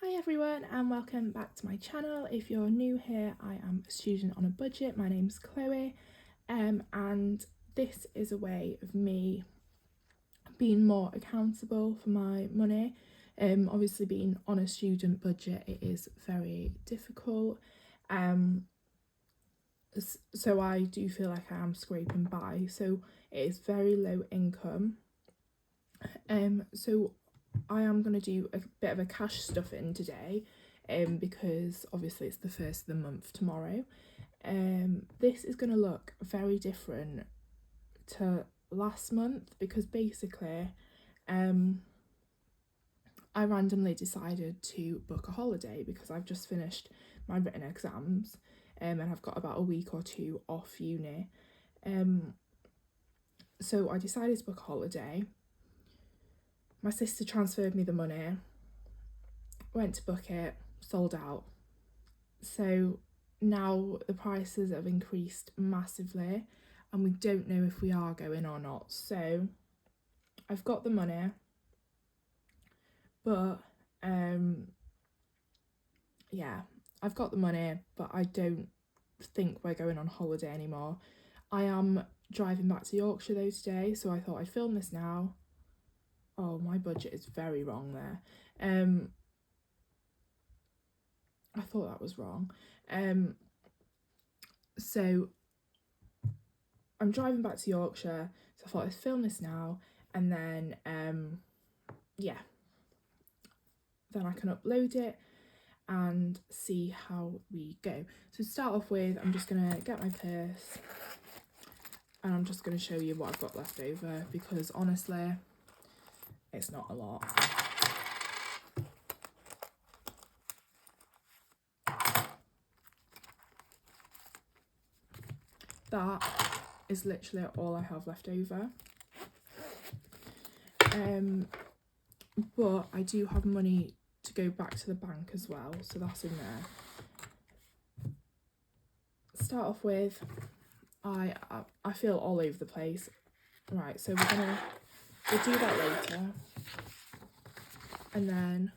Hi everyone and welcome back to my channel. If you're new here, I am a student on a budget. My name's Chloe and this is a way of me being more accountable for my money. Obviously being on a student budget, it is very difficult. So I do feel like I am scraping by. So it is very low income. So I am going to do a bit of a cash stuffing today because obviously it's the first of the month tomorrow. This is going to look very different to last month because basically I randomly decided to book a holiday because I've just finished my written exams and I've got about a week or two off uni. So I decided to book a holiday. My sister transferred me the money, went to book it, sold out. So now the prices have increased massively and we don't know if we are going or not. So I've got the money, but I've got the money, but I don't think we're going on holiday anymore. I am driving back to Yorkshire though today, so I thought I'd film this now. Oh, my budget is very wrong there. I thought that was wrong. So I'm driving back to Yorkshire, so I thought I'd film this now, and then then I can upload it and see how we go. So to start off with, I'm just gonna get my purse and I'm just gonna show you what I've got left over because honestly, it's not a lot. That is literally all I have left over. But I do have money to go back to the bank as well, so that's in there. Start off with, I feel all over the place. Right, so we'll do that later. And then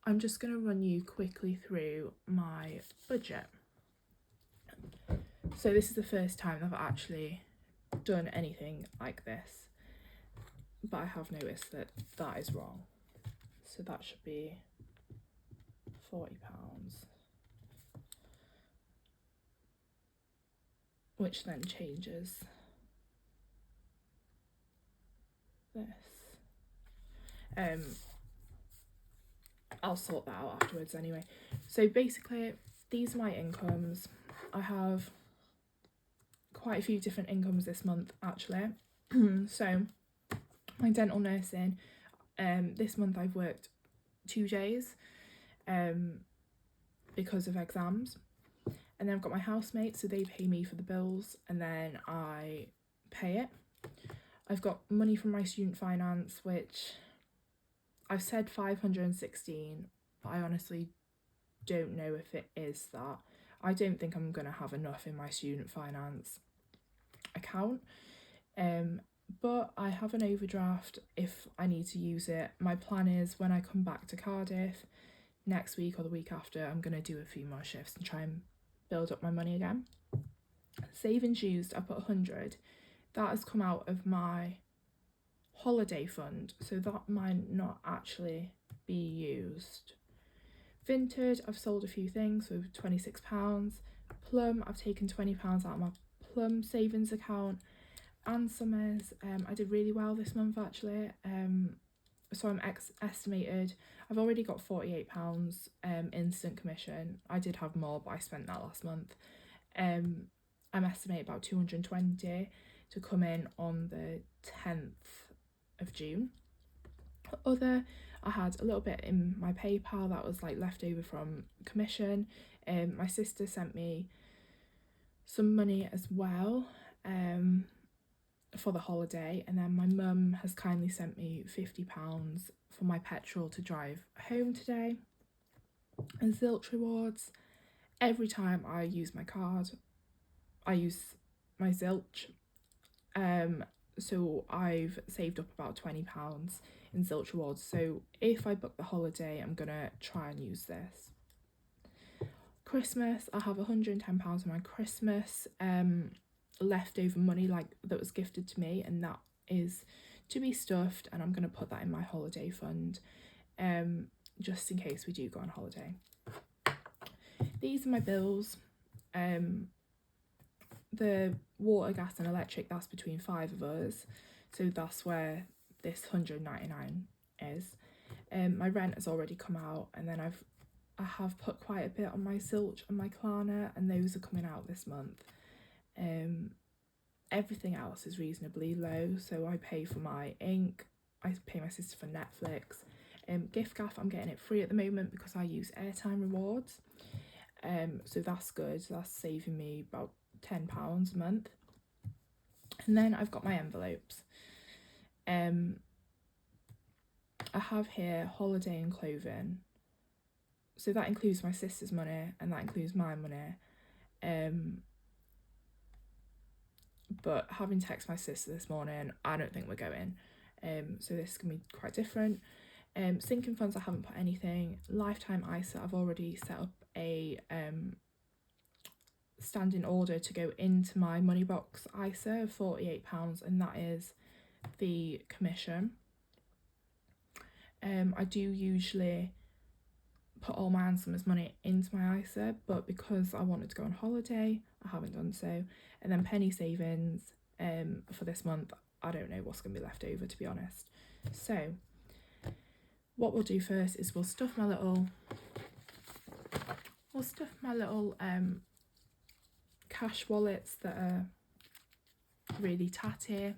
I'm just gonna run you quickly through my budget. So this is the first time I've actually done anything like this, but I have noticed that that is wrong. So that should be £40, which then changes this. I'll sort that out afterwards anyway. So basically, these are my incomes. I have quite a few different incomes this month actually. So my dental nursing, this month I've worked 2 days because of exams, and then I've got my housemates, so they pay me for the bills and then I pay it. I've got money from my student finance, which I've said 516, but I honestly don't know if it is that. I don't think I'm gonna have enough in my student finance account, but I have an overdraft if I need to use it. My plan is when I come back to Cardiff next week or the week after, I'm gonna do a few more shifts and try and build up my money again. Savings used, I put 100. That has come out of my holiday fund, so that might not actually be used. Vinted, I've sold a few things for £26. Plum, I've taken £20 out of my Plum savings account. And Summers, I did really well this month actually. So I'm estimated, I've already got £48 instant commission. I did have more, but I spent that last month. I'm estimated about 220 to come in on the 10th of June. I had a little bit in my PayPal that was like left over from commission. My sister sent me some money as well for the holiday, and then my mum has kindly sent me £50 for my petrol to drive home today. And Zilch rewards, every time I use my card I use my Zilch, so I've saved up about £20 in Zilch rewards. So if I book the holiday, I'm gonna try and use this. Christmas, I have £110 in my Christmas leftover money, like that was gifted to me, and that is to be stuffed, and I'm gonna put that in my holiday fund, just in case we do go on holiday. These are my bills. The water, gas and electric, that's between 5 of us, so that's where this £199 is. My rent has already come out, and then I have put quite a bit on my Zilch and my Klarna, and those are coming out this month. Everything else is reasonably low, so I pay for my ink, I pay my sister for Netflix. Gift gaff, I'm getting it free at the moment because I use airtime rewards, so that's good. That's saving me about £10 a month. And then I've got my envelopes. I have here holiday and clothing, so that includes my sister's money and that includes my money. But having texted my sister this morning, I don't think we're going, so this can be quite different. Sinking funds, I haven't put anything. Lifetime ISA, I've already set up a standing order to go into my money box ISA of £48, and that is the commission. I do usually put all my and Summer's money into my ISA, but because I wanted to go on holiday, I haven't done so. And then penny savings for this month, I don't know what's going to be left over, to be honest. So what we'll do first is we'll stuff my little cash wallets that are really tatty,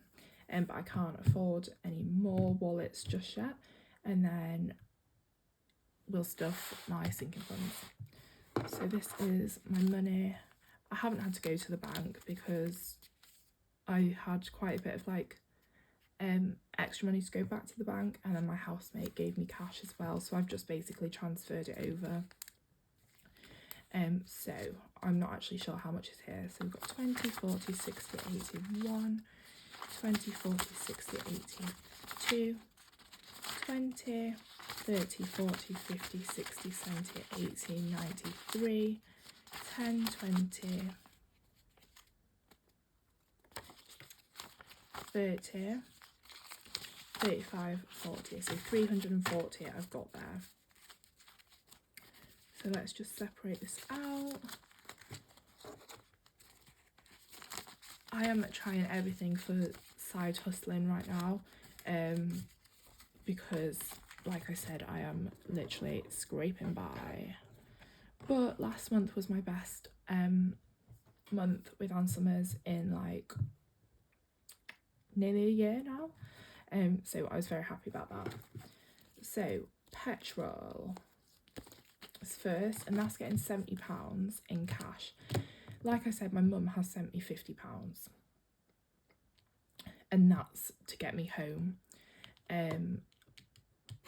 but I can't afford any more wallets just yet. And then we'll stuff my sinking funds. So this is my money. I haven't had to go to the bank because I had quite a bit of like extra money to go back to the bank, and then my housemate gave me cash as well, so I've just basically transferred it over. So I'm not actually sure how much is here. So we've got 20, 40, 60, 81, 20, 40, 60, 82, 20, 30, 40, 50, 60, 70, 80, 93, 10, 20, 30, 35, 40. So 340 I've got there. So let's just separate this out. I am trying everything for side hustling right now, because like I said, I am literally scraping by. But last month was my best month with Ann Summers in like nearly a year now, so I was very happy about that. So petrol is first, and that's getting £70 in cash. Like I said, my mum has sent me £50, and that's to get me home.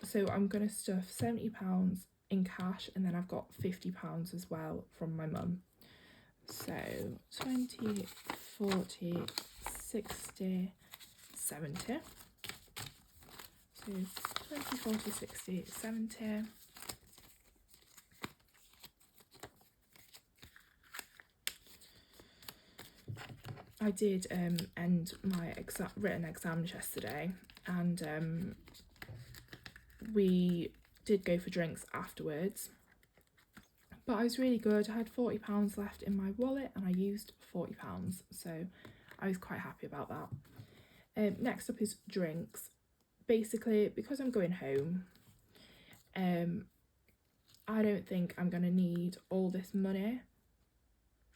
So I'm gonna stuff £70 in cash, and then I've got £50 as well from my mum. So 20, 40, 60, 70. So 20, 40, 60, 70. I did end my written exams yesterday, and we did go for drinks afterwards, but I was really good. I had £40 left in my wallet and I used £40, so I was quite happy about that. Next up is drinks. Basically, because I'm going home, I don't think I'm going to need all this money.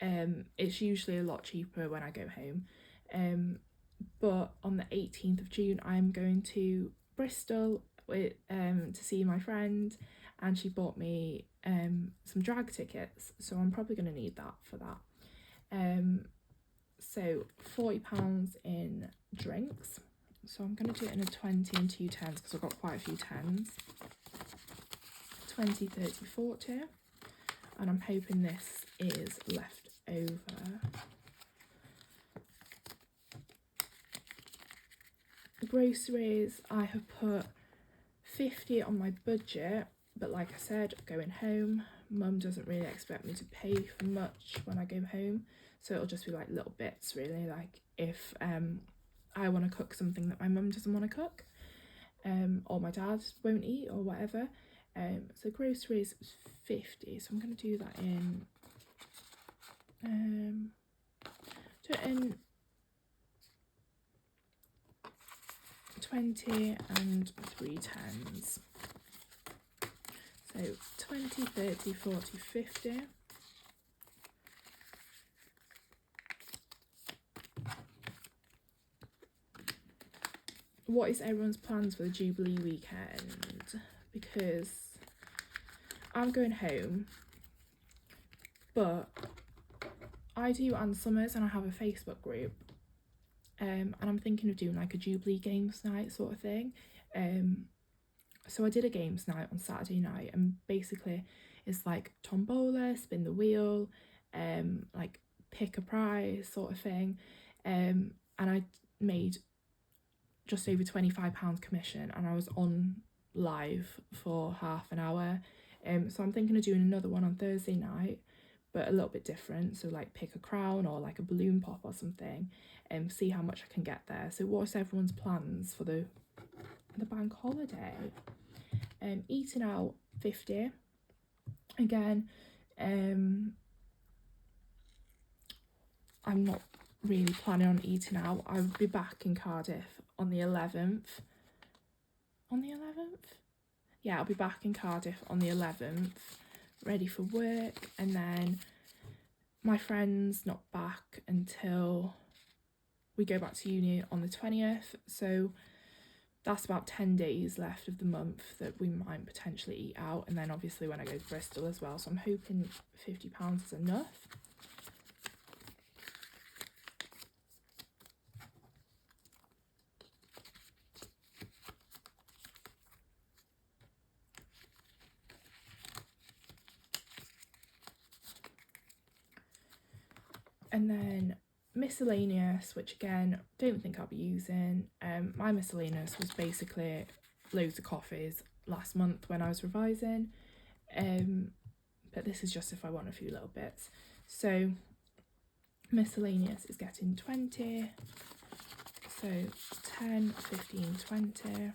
It's usually a lot cheaper when I go home, but on the 18th of June I'm going to Bristol with to see my friend, and she bought me some drag tickets, so I'm probably going to need that for that. So £40 in drinks, so I'm going to do it in a 20 and 2 10s because I've got quite a few 10s. 20, 30, 40, and I'm hoping this is left over. groceries, I have put 50 on my budget, but like I said, going home, mum doesn't really expect me to pay for much when I go home, so it'll just be like little bits really, like if I want to cook something that my mum doesn't want to cook, or my dad won't eat or whatever. So groceries 50, so I'm going to do that in 20 and 3 tens. So 20, 30, 40, 50. What is everyone's plans for the Jubilee weekend? Because I'm going home, but I do Ann Summers and I have a Facebook group, and I'm thinking of doing like a Jubilee games night sort of thing. So I did a games night on Saturday night, and basically it's like tombola, spin the wheel, like pick a prize sort of thing, and I made just over £25 commission, and I was on live for half an hour. So I'm thinking of doing another one on Thursday night, but a little bit different, so like pick a crown or like a balloon pop or something, and see how much I can get there. So what's everyone's plans for the bank holiday? Eating out 50 again. I'm not really planning on eating out. I'll be back in Cardiff on the 11th. Yeah, I'll be back in Cardiff on the 11th, ready for work, and then my friend's not back until we go back to uni on the 20th, so that's about 10 days left of the month that we might potentially eat out, and then obviously when I go to Bristol as well, so I'm hoping £50 is enough. And then miscellaneous, which again, don't think I'll be using. My miscellaneous was basically loads of coffees last month when I was revising, but this is just if I want a few little bits. So miscellaneous is getting 20, so 10, 15, 20.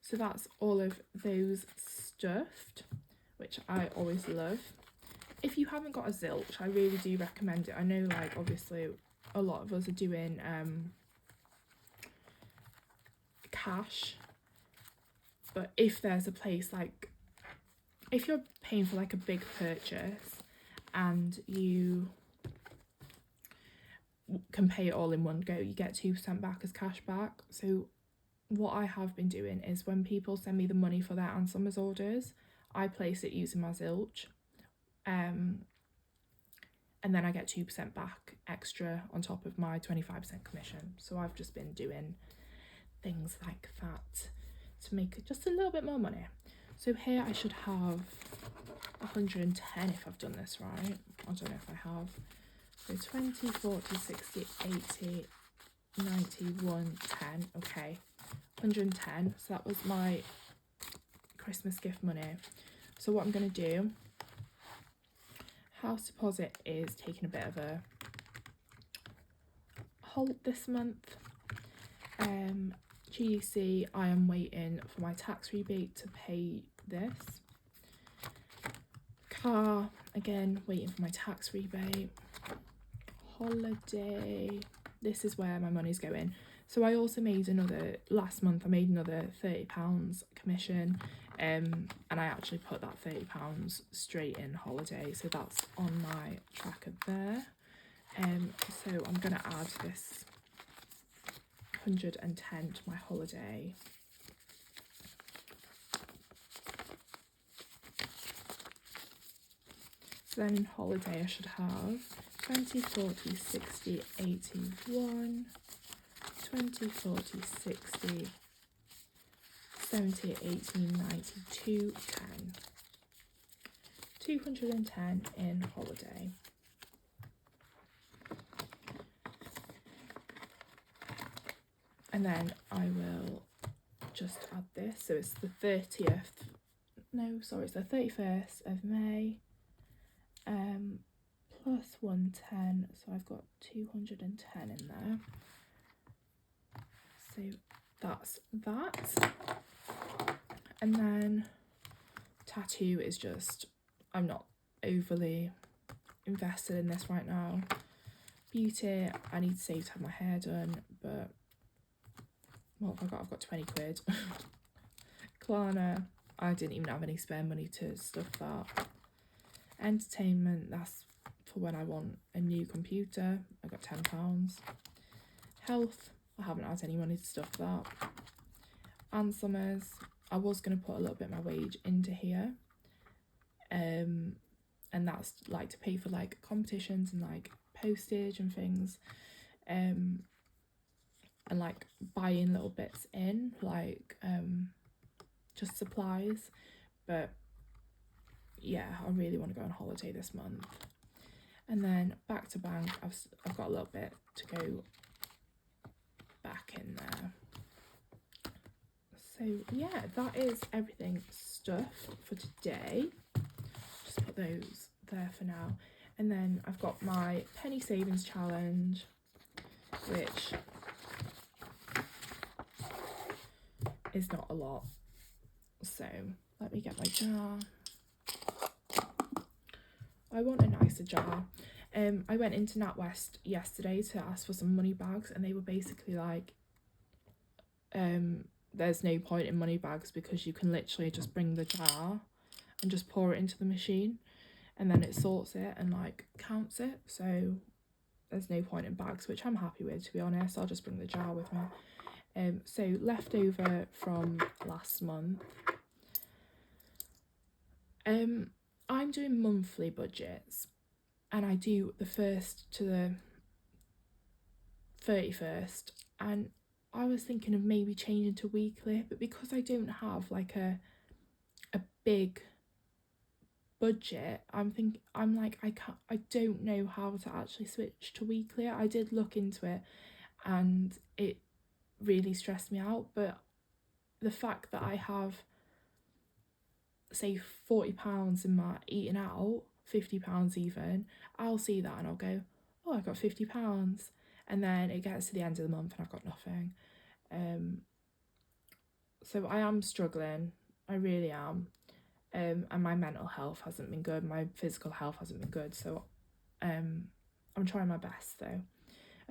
So that's all of those stuffed, which I always love. If you haven't got a Zilch, I really do recommend it. I know, like, obviously a lot of us are doing cash, but if there's a place, like, if you're paying for like a big purchase and you can pay it all in one go, you get 2% back as cash back. So what I have been doing is when people send me the money for their Ann Summers orders, I place it using my Zilch, and then I get 2% back extra on top of my 25% commission. So I've just been doing things like that to make just a little bit more money. So here I should have 110 if I've done this right. I don't know if I have. So 20, 40, 60, 80, 90, 110. Okay, 110. So that was my Christmas gift money. So what I'm going to do, house deposit is taking a bit of a halt this month. GDC, I am waiting for my tax rebate to pay this. Car, again, waiting for my tax rebate. Holiday, this is where my money's going. So I also made another, last month I made another £30 commission, and I actually put that £30 straight in holiday, so that's on my tracker there. So I'm gonna add this 110 to my holiday. So then in holiday I should have 20, 40, 60, 81, 20, 40, 60, 70, 80, 90, 210. 210 in holiday. And then I will just add this. So it's the 30th. No, sorry, it's the 31st of May. Plus 110. So I've got 210 in there. So that's that. And then tattoo is just, I'm not overly invested in this right now. Beauty, I need to save to have my hair done, but what have I got? I've got 20 quid. Klarna, I didn't even have any spare money to stuff that. Entertainment, that's for when I want a new computer. I got £10. Health, I haven't had any money to stuff that. And summers, I was going to put a little bit of my wage into here. And that's like to pay for like competitions and like postage and things. And like buying little bits in, like just supplies. But yeah, I really want to go on holiday this month. And then back to bank, I've got a little bit to go back in there. So yeah, that is everything stuff for today. Just put those there for now. And then I've got my penny savings challenge, which is not a lot. So let me get my jar. I want a nicer jar. I went into NatWest yesterday to ask for some money bags, and they were basically like, there's no point in money bags because you can literally just bring the jar and just pour it into the machine, and then it sorts it and like counts it. So there's no point in bags, which I'm happy with, to be honest. I'll just bring the jar with me. So leftover from last month. I'm doing monthly budgets, and I do the 1st to the 31st, and I was thinking of maybe changing to weekly, but because I don't have like a big budget, I don't know how to actually switch to weekly. I did look into it and it really stressed me out, but the fact that I have, say, £40 in my eating out, £50 even, I'll see that and I'll go, oh, I got £50, and then it gets to the end of the month and I've got nothing. So I am struggling, I really am. And my mental health hasn't been good, my physical health hasn't been good, so I'm trying my best though.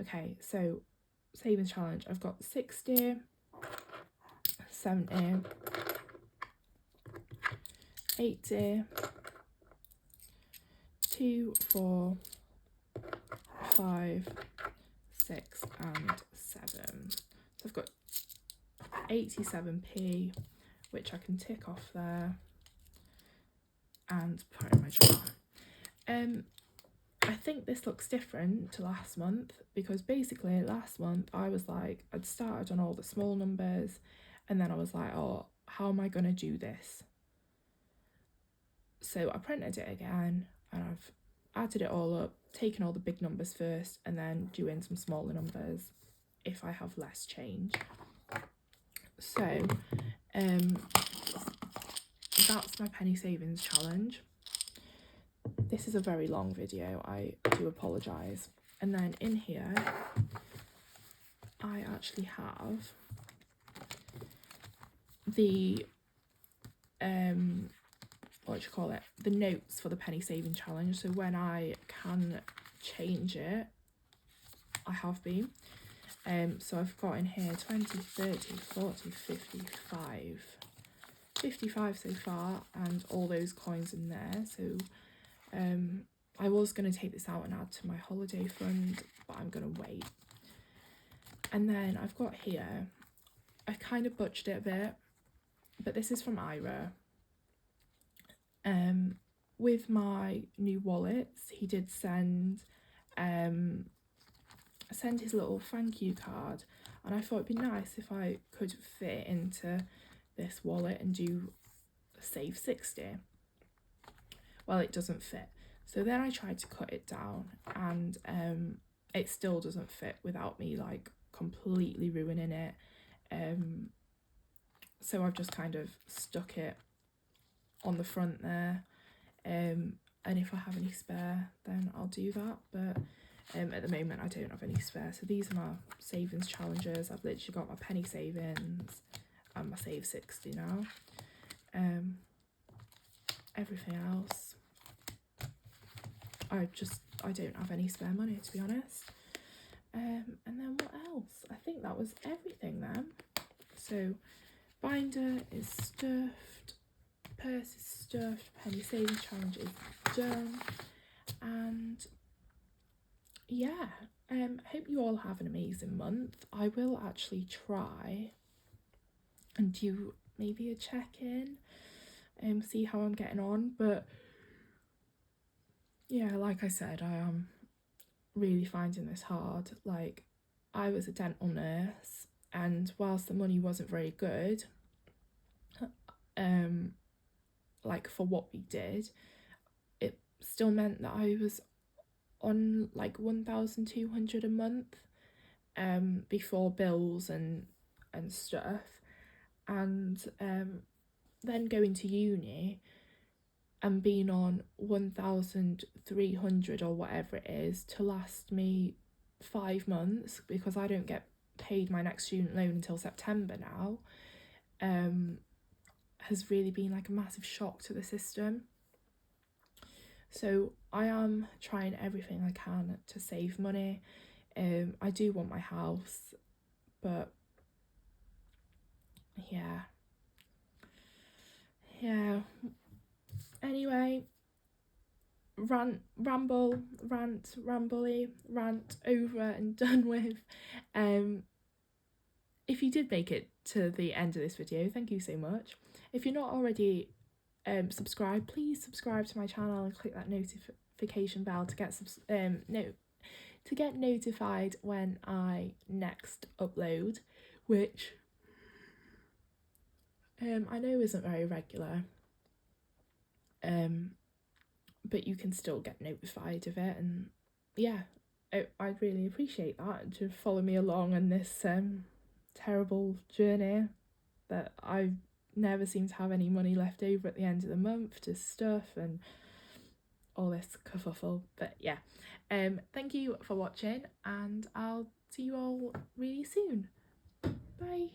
Okay, so savings challenge, I've got 60, 70, 80, 2, 4, 5, 6 and 7. So I've got 87p, which I can tick off there and put in my jar. I think this looks different to last month, because basically last month I was like, I'd started on all the small numbers, and then I was like, oh, how am I going to do this? So I printed it again and I've added it all up, taken all the big numbers first, and then doing some smaller numbers if I have less change. So that's my penny savings challenge. This is a very long video, I do apologise. And then in here I actually have the the notes for the penny saving challenge. So when I can change it, I have been. So I've got in here 20, 30, 40, 55. 55 so far, and all those coins in there. So I was going to take this out and add to my holiday fund, but I'm going to wait. And then I've got here, I kind of butchered it a bit, but this is from Ira. With my new wallets, he did send his little thank you card, and I thought it'd be nice if I could fit it into this wallet and do save 60. Well, it doesn't fit. So then I tried to cut it down, and it still doesn't fit without me like completely ruining it. So I've just kind of stuck it on the front there, and if I have any spare then I'll do that, but at the moment I don't have any spare. So these are my savings challenges. I've literally got my penny savings and my save 60 now. Everything else I don't have any spare money, to be honest. And then what else? I think that was everything then. So binder is stuffed, purse is stuffed, penny savings challenge is done, and yeah, hope you all have an amazing month. I will actually try and do maybe a check-in and see how I'm getting on, but yeah, like I said, I am really finding this hard. Like, I was a dental nurse, and whilst the money wasn't very good, like for what we did, it still meant that I was on like 1,200 a month before bills and stuff, and then going to uni and being on 1,300 or whatever it is to last me 5 months, because I don't get paid my next student loan until September now, has really been like a massive shock to the system. So I am trying everything I can to save money. I do want my house, but yeah. Anyway, rant over and done with. If you did make it to the end of this video, thank you so much. If you're not already subscribed, please subscribe to my channel and click that notification bell to get notified when I next upload, which I know isn't very regular, but you can still get notified of it, and yeah, I'd really appreciate that, to follow me along on this terrible journey that I never seem to have any money left over at the end of the month to stuff and all this kerfuffle. But yeah, thank you for watching, and I'll see you all really soon. Bye.